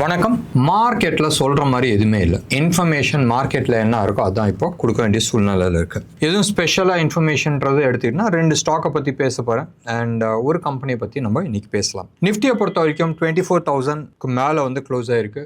வணக்கம். மார்க்கெட்டில் சொல்கிற மாதிரி எதுவுமே இல்லை. இன்ஃபர்மேஷன் மார்க்கெட்டில் என்ன இருக்கோ அதான் இப்போ கொடுக்க வேண்டிய சூழ்நிலையில் இருக்குது. எதுவும் ஸ்பெஷலாக இன்ஃபர்மேஷன்றது எடுத்துக்கிட்டா 2 ஸ்டாக்கை பற்றி பேச போகிறேன் அண்ட் ஒரு கம்பெனியை பற்றி நம்ம இன்றைக்கி பேசலாம். நிஃப்டியை பொறுத்த வரைக்கும் 24,000க்கு மேலே வந்து க்ளோஸ் ஆகிருக்கு.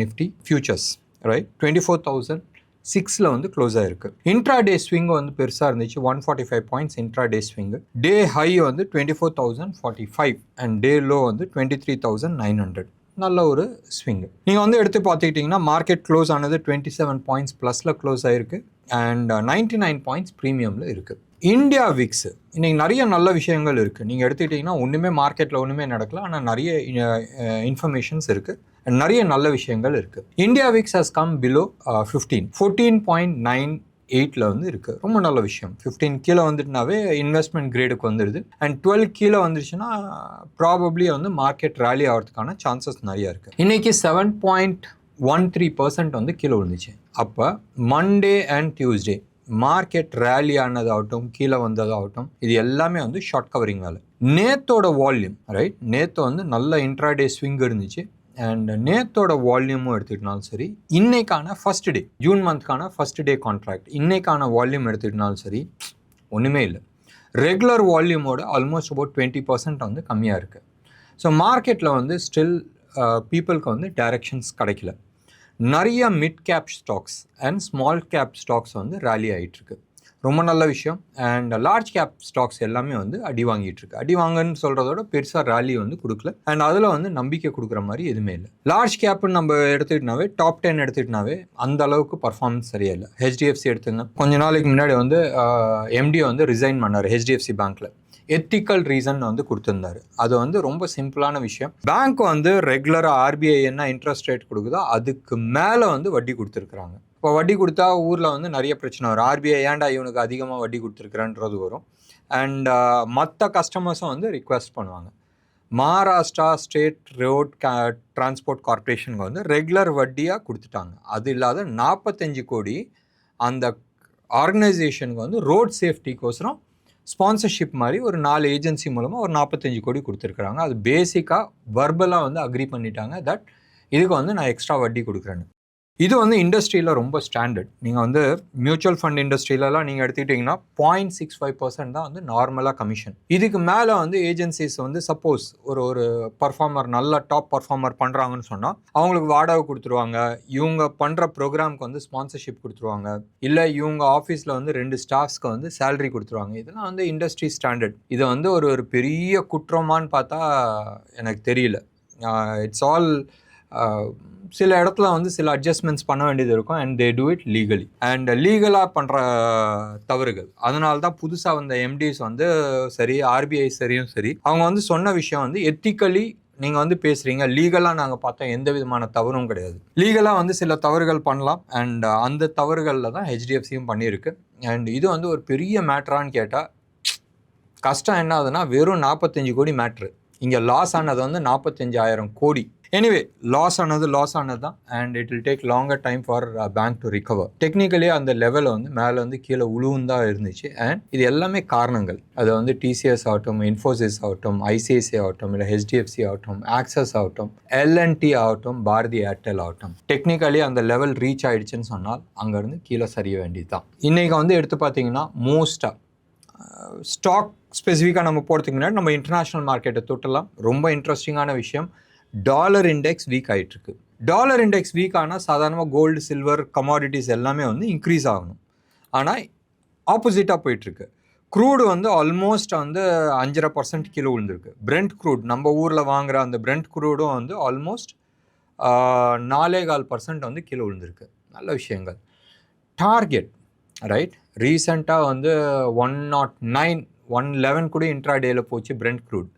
நிஃப்டி ஃபியூச்சர்ஸ் ரைட் 24,006 வந்து க்ளோஸ் ஆகிருக்கு. இன்ட்ராடே ஸ்விங் வந்து பெருசாக இருந்துச்சு. 145 பாயிண்ட்ஸ் இன்ட்ராடே ஸ்விங். டே ஹை வந்து 24,045 அண்ட் டே லோ வந்து 23,900. நல்ல ஒரு ஸ்விங்கு. நீங்கள் வந்து எடுத்து பார்த்துக்கிட்டிங்கன்னா மார்க்கெட் க்ளோஸ் ஆனது 27 பாயிண்ட்ஸ் ப்ளஸில் க்ளோஸ் ஆகிருக்கு அண்ட் 99 பாயிண்ட்ஸ் ப்ரீமியமில் இருக்குது. இந்தியா விக்ஸ் இன்றைக்கி நிறைய நல்ல விஷயங்கள் இருக்குது. நீங்கள் எடுத்துக்கிட்டிங்கன்னா ஒன்றுமே மார்க்கெட்டில் ஒன்றுமே நடக்கல, ஆனால் நிறைய இன்ஃபர்மேஷன்ஸ் இருக்குது, நிறைய நல்ல விஷயங்கள் இருக்குது. India Vicks has come below 14.98 வந்து இருக்குது. ரொம்ப நல்ல விஷயம். 15 கீழே வந்துட்டுனாவே இன்வெஸ்ட்மெண்ட் கிரேடுக்கு வந்துடுது அண்ட் 12 கீழே வந்துருச்சுன்னா ப்ராபப்ளி வந்து மார்க்கெட் ரேலி ஆகிறதுக்கான சான்சஸ் நிறையா இருக்குது. இன்றைக்கி 7.13% வந்து கீழே விழுந்துச்சு. அப்போ Monday and Tuesday market rally ஆனதாகட்டும் கீழே வந்ததாகட்டும் இது எல்லாமே வந்து ஷார்ட் கவரிங் வேலை. நேத்தோட வால்யூம் ரைட், நேற்று வந்து நல்ல இன்ட்ராடே ஸ்விங் இருந்துச்சு அண்ட் நேத்தோட வால்யூமும் எடுத்துக்கிட்டாலும் சரி, இன்னைக்கான ஃபர்ஸ்ட் டே ஜூன் மந்த்க்கான ஃபர்ஸ்ட் டே கான்ட்ராக்ட் இன்னைக்கான வால்யூம் எடுத்துக்கிட்டாலும் சரி ஒன்றுமே இல்லை. ரெகுலர் வால்யூமோட ஆல்மோஸ்ட் அபவுட் 20% வந்து கம்மியாக இருக்குது. ஸோ மார்க்கெட்டில் வந்து ஸ்டில் பீப்புளுக்கு வந்து டைரக்ஷன்ஸ் கிடைக்கல. நிறைய mid cap stocks and small cap stocks வந்து ரேலி ஆகிட்டுருக்கு. ரொம்ப நல்ல விஷயம். அண்ட் லார்ஜ் கேப் ஸ்டாக்ஸ் எல்லாமே வந்து அடி வாங்கிட்டு இருக்கு. அடி வாங்கன்னு சொல்கிறதோட பெருசாக ரேலி வந்து கொடுக்கல அண்ட் அதில் வந்து நம்பிக்கை கொடுக்குற மாதிரி எதுவுமே இல்லை. லார்ஜ் கேப்னு நம்ம எடுத்துக்கிட்டனாவே டாப் 10 எடுத்துக்கிட்டனாவே அந்த அளவுக்கு பர்ஃபார்மன்ஸ் சரியா இல்லை. HDFC எடுத்துங்க. கொஞ்ச நாளைக்கு முன்னாடி வந்து MD வந்து ரிசைன் பண்ணார் HDFC பேங்க்கில். எத்திக்கல் ரீசன் வந்து கொடுத்துருந்தாரு. அது வந்து ரொம்ப சிம்பிளான விஷயம். பேங்க் வந்து ரெகுலராக RBI என்ன இன்ட்ரெஸ்ட் ரேட் கொடுக்குதோ அதுக்கு மேலே வந்து வட்டி கொடுத்துருக்குறாங்க. இப்போ வட்டி கொடுத்தா ஊரில் வந்து நிறைய பிரச்சனை வரும். RBI ஏன்டா இவனுக்கு அதிகமாக வட்டி கொடுத்துருக்குறான்றது வரும் அண்ட் மற்ற கஸ்டமர்ஸும் வந்து ரிக்வெஸ்ட் பண்ணுவாங்க. மகாராஷ்டிரா ஸ்டேட் ரோட் டிரான்ஸ்போர்ட் கார்பரேஷனுக்கு வந்து ரெகுலர் வட்டியாக கொடுத்துட்டாங்க. அது இல்லாத 45 கோடி அந்த ஆர்கனைசேஷனுக்கு வந்து ரோட் சேஃப்டிக்கோசரம் ஸ்பான்சர்ஷிப் மாதிரி ஒரு 4 ஏஜென்சி மூலமாக ஒரு 45 கோடி கொடுத்துருக்குறாங்க. அது பேசிக்காக வர்பலாக வந்து அக்ரி பண்ணிட்டாங்க தட் இதுக்கு வந்து நான் எக்ஸ்ட்ரா வட்டி கொடுக்குறேன்னு. இது வந்து இண்டஸ்ட்ரியில் ரொம்ப ஸ்டாண்டர்ட். நீங்கள் வந்து மியூச்சுவல் ஃபண்ட் இண்டஸ்ட்ரியிலலாம் நீங்கள் எடுத்துக்கிட்டிங்கன்னா 0.65% தான் வந்து நார்மலாக கமிஷன். இதுக்கு மேலே வந்து ஏஜென்சிஸ் வந்து சப்போஸ் ஒரு பர்ஃபார்மர் நல்ல டாப் பர்ஃபார்மர் பண்ணுறாங்கன்னு சொன்னால் அவங்களுக்கு வாடகை கொடுத்துருவாங்க, இவங்க பண்ணுற ப்ரோக்ராமுக்கு வந்து ஸ்பான்சர்ஷிப் கொடுத்துருவாங்க, இல்லை இவங்க ஆஃபீஸில் வந்து 2 ஸ்டாஃப்ஸ்க்கு வந்து சேலரி கொடுத்துருவாங்க. இதெல்லாம் வந்து இண்டஸ்ட்ரி ஸ்டாண்டர்ட். இதை வந்து ஒரு பெரிய குற்றமான்னு பார்த்தா எனக்கு தெரியல. இட்ஸ் ஆல் சில இடத்துல வந்து சில அட்ஜஸ்ட்மெண்ட்ஸ் பண்ண வேண்டியது இருக்கும் and they do it legally and லீகலாக பண்ணுற தவறுகள். அதனால தான் புதுசாக வந்த MDs வந்து சரி RBI சரியும் சரி அவங்க வந்து சொன்ன விஷயம் வந்து எத்திக்கலி நீங்கள் வந்து பேசுகிறீங்க, லீகலாக நாங்கள் பார்த்தோம் எந்த விதமான தவறும் கிடையாது. லீகலாக வந்து சில தவறுகள் பண்ணலாம் அண்ட் அந்த தவறுகளில் தான் HDFCயும் பண்ணியிருக்கு. அண்ட் இது வந்து ஒரு பெரிய மேட்ரான்னு கேட்டால் கஷ்டம் என்ன ஆகுதுன்னா வெறும் 45 கோடி மேட்ரு. இங்கே லாஸ் ஆனது வந்து 45,000 கோடி. எனிவே லாஸ் ஆனது தான் and it will take longer time for bank to recover. Technically அந்த லெவலில் வந்து மேலே வந்து கீழே உழுவுந்தான் இருந்துச்சு அண்ட் இது எல்லாமே காரணங்கள். அது வந்து TCS ஆகட்டும், இன்ஃபோசிஸ் ஆகட்டும், ICICI ஆகட்டும், இல்லை HDFC ஆகட்டும், ஆக்சஸ் ஆகட்டும், L&T ஆகட்டும், பாரதி ஏர்டெல் ஆகட்டும், டெக்னிக்கலி அந்த லெவல் ரீச் ஆகிடுச்சுன்னு சொன்னால் அங்கேருந்து கீழே சரிய வேண்டியது தான். இன்றைக்கி வந்து எடுத்து பார்த்தீங்கன்னா மோஸ்ட்டாக ஸ்டாக் ஸ்பெசிஃபிக்காக நம்ம போகிறதுக்கு முன்னாடி நம்ம இன்டர்நேஷ்னல் மார்க்கெட்டை தொட்டலாம். ரொம்ப இன்ட்ரெஸ்டிங்கான விஷயம், டாலர் இண்டெக்ஸ் வீக் ஆகிட்டுருக்கு. டாலர் இண்டெக்ஸ் வீக் ஆனால் சாதாரணமாக கோல்டு, சில்வர், கமாடிட்டிஸ் எல்லாமே வந்து இன்க்ரீஸ் ஆகணும். ஆனால் ஆப்போசிட்டாக போயிட்டுருக்கு. க்ரூடு வந்து ஆல்மோஸ்ட் வந்து 5.5% கீழே விழுந்திருக்கு. பிரெண்ட் க்ரூட் நம்ம ஊரில் வாங்குகிற அந்த பிரெண்ட் க்ரூடும் வந்து ஆல்மோஸ்ட் 4.25% வந்து கீழே விழுந்திருக்கு. நல்ல விஷயங்கள். டார்கெட் ரைட் ரீசெண்டாக வந்து 109, 111 கூட இன்ட்ராடேயில் போச்சு பிரெண்ட் க்ரூட்.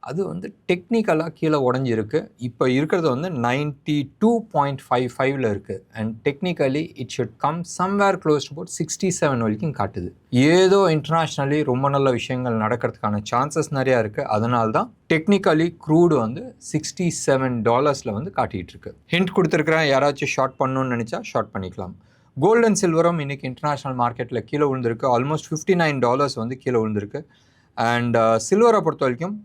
அது வந்து டெக்னிக்கலாக கீழே உடஞ்சிருக்கு. இப்போ இருக்கிறது வந்து 92.55 இருக்குது and technically it should come somewhere close to about 67 வரைக்கும் காட்டுது. ஏதோ இன்டர்நேஷ்னலி ரொம்ப நல்ல விஷயங்கள் நடக்கிறதுக்கான சான்சஸ் நிறையா இருக்குது. அதனால தான் டெக்னிக்கலி க்ரூடு வந்து $67 வந்து காட்டிகிட்டு இருக்கு. ஹிண்ட் கொடுத்துருக்குறேன், யாராச்சும் ஷார்ட் பண்ணணும்னு நினச்சா ஷார்ட் பண்ணிக்கலாம். கோல்டு அண்ட் சில்வரும் இன்றைக்கி இன்டர்நேஷ்னல் மார்க்கெட்டில் கீழே விழுந்திருக்கு. ஆல்மோஸ்ட் $59 வந்து கீழே விழுந்திருக்கு அண்ட் சில்வரை பொறுத்த வரைக்கும்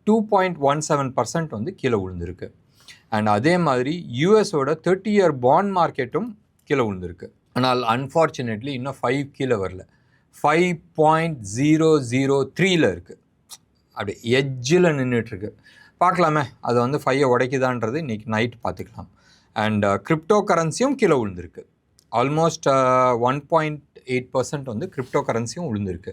2.17% வந்து கீழே விழுந்திருக்கு. அண்ட் அதே மாதிரி யூஎஸோட 30-year பாண்ட் மார்க்கெட்டும் கீழே விழுந்திருக்கு. ஆனால் அன்ஃபார்ச்சுனேட்லி இன்னும் 5 கீழே வரல, 5.003 இருக்குது. அப்படி எட்ஜில் நின்றுட்டுருக்கு. பார்க்கலாமே அது வந்து 5 உடைக்குதான்றது இன்றைக்கி நைட் பார்த்துக்கலாம். அண்ட் கிரிப்டோ கரன்சியும் கீழே விழுந்திருக்கு. ஆல்மோஸ்ட் 1.8% வந்து கிரிப்டோ கரன்சியும் விழுந்திருக்கு.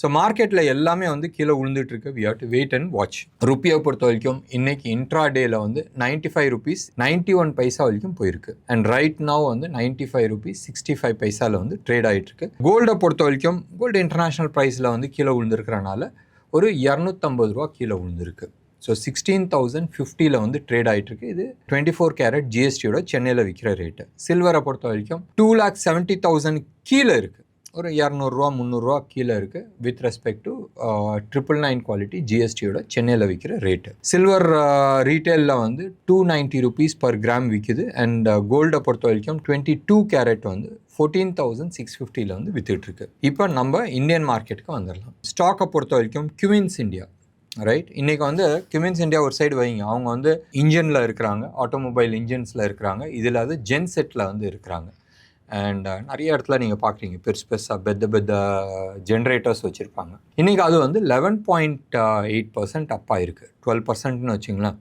ஸோ மார்க்கெட்டில் எல்லாமே வந்து கீழே விழுந்துட்டுருக்கு. We have to wait and watch. ருப்பியை பொறுத்த வரைக்கும் இன்றைக்கி இன்ட்ராடேயில் வந்து 95 rupees 91 paisa வரைக்கும் போயிருக்கு. அண்ட் ரைட் நவ் வந்து 95 rupees 65 paisa வந்து ட்ரேட் ஆகிட்டுருக்கு. கோல்டை பொறுத்த வரைக்கும் கோல்டு இன்டர்நேஷ்னல் ப்ரைஸில் வந்து கீழே விழுந்திருக்கிறனால ஒரு 250 ரூபா கீழே விழுந்திருக்கு. ஸோ 16,050 வந்து ட்ரேட் ஆகிட்டுருக்கு. இது 24 carat ஜிஎஸ்டியோட சென்னையில் விற்கிற ரேட்டு. சில்வரை பொறுத்த வரைக்கும் 2,70,000 கீழே இருக்குது. ஒரு 200 300 கீழே இருக்குது வித் ரெஸ்பெக்ட் டு 999 குவாலிட்டி ஜிஎஸ்டியோட சென்னையில் விற்கிற ரேட்டு. சில்வர் ரீட்டெயிலில் வந்து 290 rupees per gram விற்குது. அண்ட் கோல்டை பொறுத்த வரைக்கும் 22 carat வந்து 14,650 வந்து விற்றுட்ருக்கு. இப்போ நம்ம இந்தியன் மார்க்கெட்டுக்கு வந்துடலாம். ஸ்டாக்கை பொறுத்த வரைக்கும் குவின்ஸ் இந்தியா, ரைட், இன்றைக்கி வந்து குவின்ஸ் இந்தியா ஒரு சைடு வைங்க. அவங்க வந்து இன்ஜினில் இருக்கிறாங்க, ஆட்டோமொபைல் இன்ஜின்ஸில் இருக்கிறாங்க, இதில் அது ஜென்செட்டில் வந்து இருக்கிறாங்க. அண்ட் நிறைய இடத்துல நீங்கள் பார்க்குறீங்க பெருசாக பெத்த ஜென்ரேட்டர்ஸ் வச்சுருப்பாங்க. இன்றைக்கி அது வந்து 11.8% அப் ஆகிருக்கு, 12%ன்னு வச்சிங்களேன்.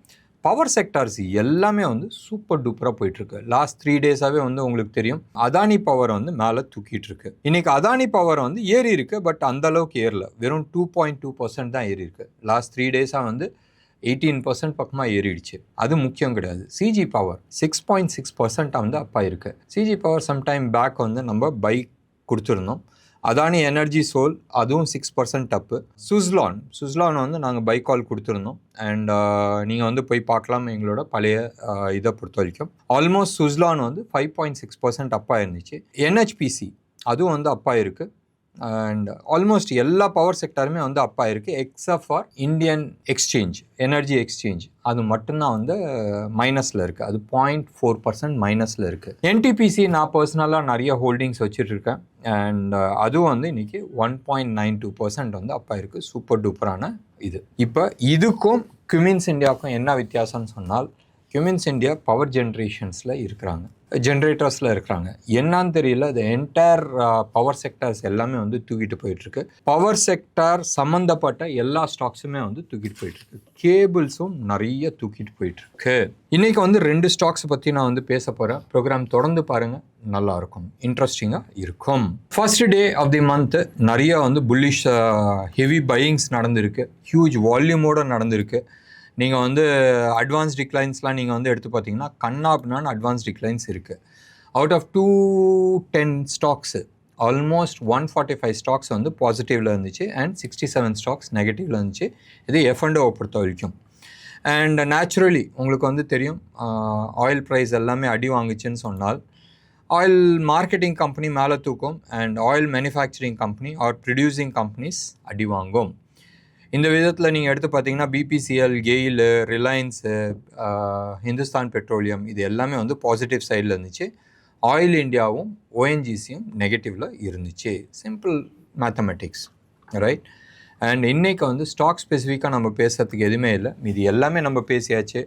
பவர் செக்டார்ஸ் எல்லாமே வந்து சூப்பர் டூப்பராக போயிட்டுருக்கு. லாஸ்ட் 3 days வந்து உங்களுக்கு தெரியும் அதானி பவர் வந்து மேலே தூக்கிட்டு இருக்கு. இன்றைக்கி அதானி பவர் வந்து ஏறி இருக்கு, பட் அந்த அளவுக்கு ஏறல, வெறும் 2.2% தான் ஏறி இருக்கு. லாஸ்ட் 3 days வந்து 18% பக்கமாக ஏறிடுச்சு. அது முக்கியம் கிடையாது. சிஜி பவர் 6.6% வந்து அப்பா இருக்குது. சிஜி பவர் சம்டைம் பேக் வந்து நம்ம பைக் கொடுத்துருந்தோம். அதானி எனர்ஜி சோல் அதுவும் 6% அப்பு. சுஸ்லான் வந்து நாங்கள் பை கால் கொடுத்துருந்தோம். அண்ட் நீங்கள் வந்து போய் பார்க்கலாம் எங்களோட பழைய இதை பொறுத்த வரைக்கும். ஆல்மோஸ்ட் சுஸ்லான் வந்து 5.6% அப்பா இருந்துச்சு. NHPC அதுவும் வந்து அப்பா இருக்குது. அண்ட் ஆல்மோஸ்ட் எல்லா பவர் செக்டாருமே வந்து அப்பா இருக்குது except for Indian exchange, energy exchange, அது மட்டும்தான் வந்து மைனஸில் இருக்குது. அது 0.4% மைனஸில் இருக்குது. NTPC நான் பர்சனலாக நிறைய ஹோல்டிங்ஸ் வச்சுட்ருக்கேன். அண்ட் அதுவும் வந்து இன்றைக்கி 1.92% வந்து அப்பா இருக்குது. சூப்பர் டூப்பரான இது. இப்போ இதுக்கும் குவின்ஸ் இந்தியாவுக்கும் என்ன வித்தியாசம்னு சொன்னால், குவின்ஸ் இந்தியா பவர் ஜென்ரேட்டர்ஸில் இருக்கிறாங்க. என்னான்னு தெரியல, அது என்டையர் பவர் செக்டார்ஸ் எல்லாமே வந்து தூக்கிட்டு போயிட்டுருக்கு. பவர் செக்டார் சம்மந்தப்பட்ட எல்லா ஸ்டாக்ஸுமே வந்து தூக்கிட்டு போயிட்டுருக்கு. கேபிள்ஸும் நிறைய தூக்கிட்டு போயிட்டுருக்கு. இன்றைக்கி வந்து 2 ஸ்டாக்ஸ் பற்றி நான் வந்து பேச போகிறேன். ப்ரோக்ராம் தொடர்ந்து பாருங்கள், நல்லாயிருக்கும், இன்ட்ரெஸ்டிங்காக இருக்கும். First day of the month நிறைய வந்து புல்லிஷ் ஹெவி பையிங்ஸ் நடந்திருக்கு. ஹியூஜ் வால்யூமோடு நடந்திருக்கு. நீங்கள் வந்து அட்வான்ஸ் டிக்ளைன்ஸ்லாம் நீங்கள் வந்து எடுத்து பார்த்தீங்கன்னா கண்ணாப்னான்னு அட்வான்ஸ் டிக்ளைன்ஸ் இருக்குது. Out of 210 stocks almost 145 stocks வந்து பாசிட்டிவில் இருந்துச்சு அண்ட் 67 ஸ்டாக்ஸ் நெகட்டிவில் இருந்துச்சு. இது F&O பொறுத்த வரைக்கும். அண்ட் நேச்சுரலி உங்களுக்கு வந்து தெரியும் ஆயில் ப்ரைஸ் எல்லாமே அடி வாங்குச்சுன்னு சொன்னால் ஆயில் மார்க்கெட்டிங் கம்பெனி மேலே தூக்கும் and oil manufacturing company are producing companies அடி வாங்கும். இந்த விதத்தில் நீங்கள் எடுத்து பார்த்தீங்கன்னா BPCL, கெயில், ரிலையன்ஸு, ஹிந்துஸ்தான் பெட்ரோலியம் இது எல்லாமே வந்து பாசிட்டிவ் சைடில் இருந்துச்சு. ஆயில் இண்டியாவும் ONGCயும் நெகட்டிவில் இருந்துச்சு. Simple mathematics, right. அண்ட் இன்றைக்கி வந்து ஸ்டாக் ஸ்பெசிஃபிக்காக நம்ம பேசுகிறதுக்கு எதுவுமே இல்லை. இது எல்லாமே நம்ம பேசியாச்சு.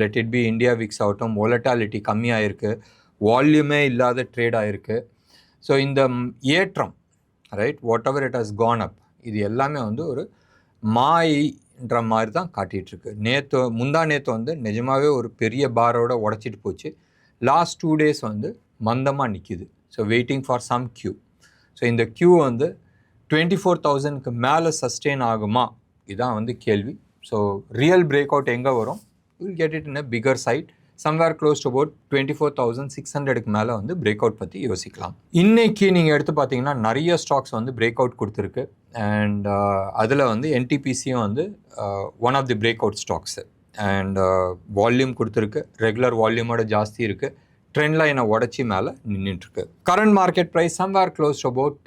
லெட் இட் பி இண்டியாவிக்ஸ் ஆகட்டும், வொலட்டாலிட்டி கம்மியாக இருக்குது, வால்யூமே இல்லாத ட்ரேட் ஆகிருக்கு. ஸோ இந்த ஏற்றம், right, whatever it has gone up, இது எல்லாமே வந்து ஒரு மாயின்ற மாதிரி தான் காட்டிகிட்ருக்கு. முந்தா நேற்று வந்து நிஜமாகவே ஒரு பெரிய பாரோட உடச்சிட்டு போச்சு. லாஸ்ட் 2 days வந்து மந்தமாக நிற்கிது. So waiting for some cue. So இந்த கியூ வந்து 24,000க்கு மேலே சஸ்டெயின் ஆகுமா, இதுதான் வந்து கேள்வி. ஸோ ரியல் பிரேக் அவுட் எங்கே வரும், will get it in a figure side. Somewhere close to about 24,600க்கு மேலே வந்து பிரேக் அவுட் பற்றி யோசிக்கலாம். இன்றைக்கி நீங்கள் எடுத்து பார்த்தீங்கன்னா நிறைய ஸ்டாக்ஸ் வந்து பிரேக் அவுட் கொடுத்துருக்கு. அண்ட் அதில் வந்து NTPCயும் வந்து one of the break out stocks. And volume கொடுத்துருக்கு, ரெகுலர் வால்யூமோட ஜாஸ்தி இருக்குது. ட்ரெண்ட் லைனை உடச்சி மேலே நின்றுட்டுருக்கு. Current market price somewhere close to about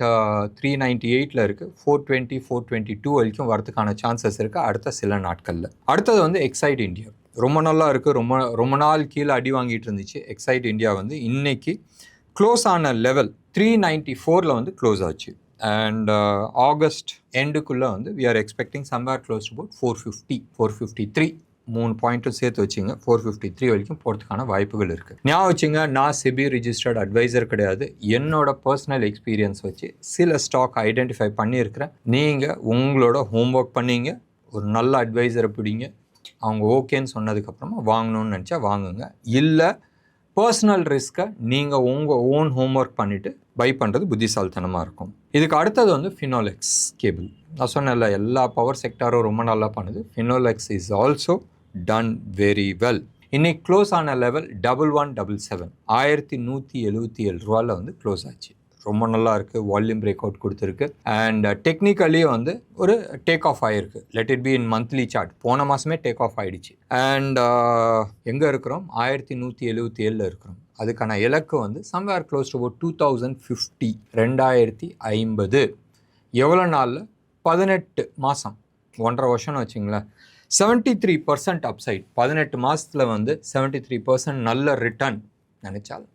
398 இருக்குது. 420, 422 வரைக்கும் வரதுக்கான சான்சஸ் இருக்குது அடுத்த சில நாட்களில். அடுத்தது வந்து எக்ஸைட் இந்தியா ரொம்ப நல்லா இருக்குது. ரொம்ப நாள் கீழே அடி வாங்கிட்டு இருந்துச்சு. எக்ஸைட் இந்தியா வந்து இன்னைக்கு க்ளோஸ் ஆன லெவல் 394 வந்து க்ளோஸ் ஆச்சு. அண்ட் ஆகஸ்ட் எண்டுக்குள்ளே வந்து we are expecting somewhere close to about 450, 453 3 பாயிண்ட்டும் சேர்த்து வச்சிங்க 453 வரைக்கும் போகிறதுக்கான வாய்ப்புகள் இருக்குது. ஞாபகம் வச்சுங்க, நான் செபி ரிஜிஸ்டர்ட் அட்வைசர் கிடையாது. என்னோட பர்சனல் எக்ஸ்பீரியன்ஸ் வச்சு சில ஸ்டாக் ஐடென்டிஃபை பண்ணியிருக்கிறேன். நீங்கள் உங்களோட ஹோம்ஒர்க் பண்ணீங்க, ஒரு நல்ல அட்வைசரை பிடிங்க, அவங்க ஓகேன்னு சொன்னதுக்கப்புறமா வாங்கணும்னு நினச்சா வாங்குங்க. இல்லை பர்சனல் ரிஸ்க்கை நீங்கள் உங்கள் ஓன் ஹோம்ஒர்க் பண்ணிவிட்டு பை பண்ணுறது புத்திசாலித்தனமாக இருக்கும். இதுக்கு அடுத்தது வந்து ஃபினோலெக்ஸ் கேபிள். நான் சொன்னேன்ல, எல்லா பவர் செக்டாரும் ரொம்ப நல்லா பண்ணுது. Finolex is also done very well. இன்னைக்கு க்ளோஸ் ஆன லெவல் 1177 1177 ரூபாயில் வந்து க்ளோஸ் ஆச்சு. ரொம்ப நல்லா இருக்குது. வால்யூம் பிரேக் அவுட் கொடுத்துருக்கு. அண்ட் டெக்னிக்கலி வந்து ஒரு டேக் ஆஃப் ஆகிருக்கு. Let it be in monthly chart. போன மாதமே டேக் ஆஃப் ஆகிடுச்சு. அண்ட் எங்கே இருக்கிறோம்? 1177 இருக்கிறோம். அதுக்கான இலக்கு வந்து சம்வேர் க்ளோஸ் டு அபவுட் 2050 2050. எவ்வளோ நாளில்? 18 மாதம், 1.5 வருஷம்னு வச்சிங்களேன். 73% அப்சைட். 18 மாதத்தில் வந்து 73% நல்ல ரிட்டர்ன் நினச்சால்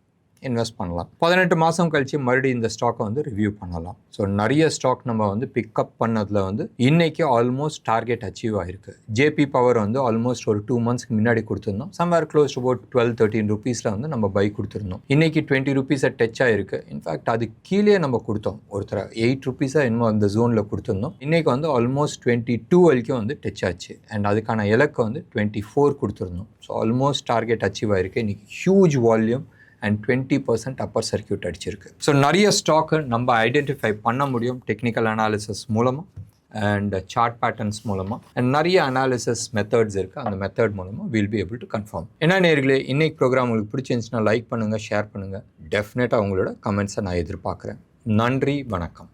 இன்வெஸ்ட் பண்ணலாம். 18 மாதம் கழித்து மறுபடியும் இந்த ஸ்டாக்கை வந்து ரிவ்யூ பண்ணலாம். ஸோ நிறைய ஸ்டாக் நம்ம வந்து பிக்கப் பண்ணதில் வந்து இன்றைக்கி ஆல்மோஸ்ட் டார்கெட் அச்சீவ் ஆகிருக்கு. ஜேபி பவர் வந்து ஆல்மோஸ்ட் ஒரு 2 மந்த்ஸ்க்கு முன்னாடி கொடுத்துருந்தோம். சம்வேர் க்ளோஸ் டு அபவுட் 12-13 ருபீஸில் வந்து நம்ம பை கொடுத்துருந்தோம். இன்றைக்கி 20 ருபீஸை டச் ஆகிருக்கு. இன்ஃபேக்ட் அது கீழே நம்ம கொடுத்தோம். ஒருத்தர் 8 ருபீஸாக இன்னும் அந்த ஜோனில் கொடுத்துருந்தோம். இன்றைக்கி வந்து ஆல்மோஸ்ட் 22 வரைக்கும் வந்து டச் ஆச்சு. அண்ட் அதுக்கான இலக்கு வந்து 24 கொடுத்துருந்தோம். ஸோ ஆல்மோஸ்ட் டார்கெட் அச்சீவ் ஆகிருக்கு. இன்றைக்கி huge volume and 20% Appar circuit அடிச்சிருக்கு. ஸோ நிறைய ஸ்டாக்கு நம்ம ஐடென்டிஃபை பண்ண முடியும் டெக்னிக்கல் அனாலிசிஸ் மூலமாக அண்ட் சார்ட் பேட்டர்ன்ஸ் மூலமாக. அண்ட் நிறைய அனாலிசிஸ் மெத்தட்ஸ் இருக்குது. அந்த மெத்தட் மூலமாக will be able to confirm. என்ன நேயர்களே, இன்னைக்கு ப்ரோக்ராம் உங்களுக்கு பிடிச்சிருந்துச்சுன்னா லைக் பண்ணுங்கள், ஷேர் பண்ணுங்கள். டெஃபினட்டாக உங்களோட கமெண்ட்ஸை நான் எதிர்பார்க்குறேன். நன்றி, வணக்கம்.